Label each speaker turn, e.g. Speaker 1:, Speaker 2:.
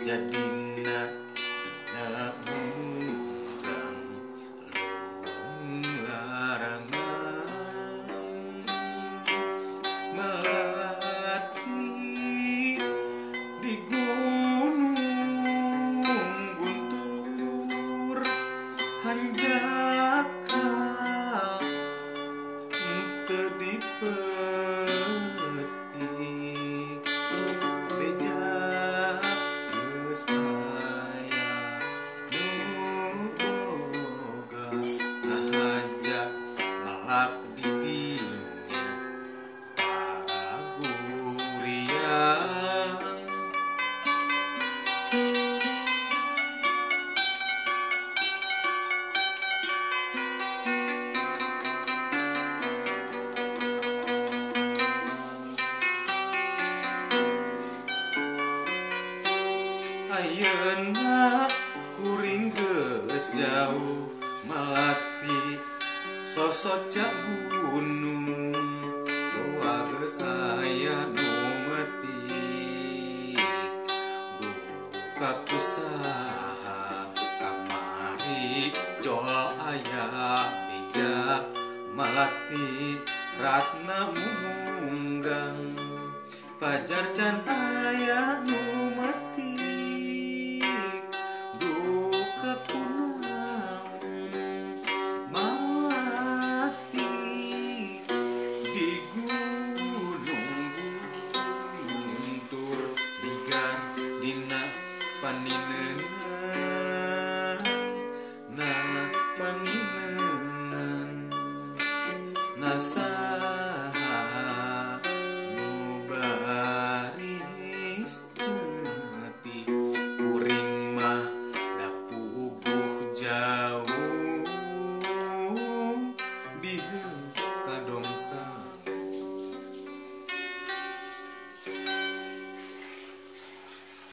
Speaker 1: Jadina dina urang larangan melati di gunung guntur hanjaka teu dipetik beja geus aya nu boga ahaja malak di dinya paguriang. Ayeuna kuring geus jauh melati sosok cak gunung doa geus aya nu metik dulu kusaha kamari jol aya beja melati ratna munggang pajar can aya nu metik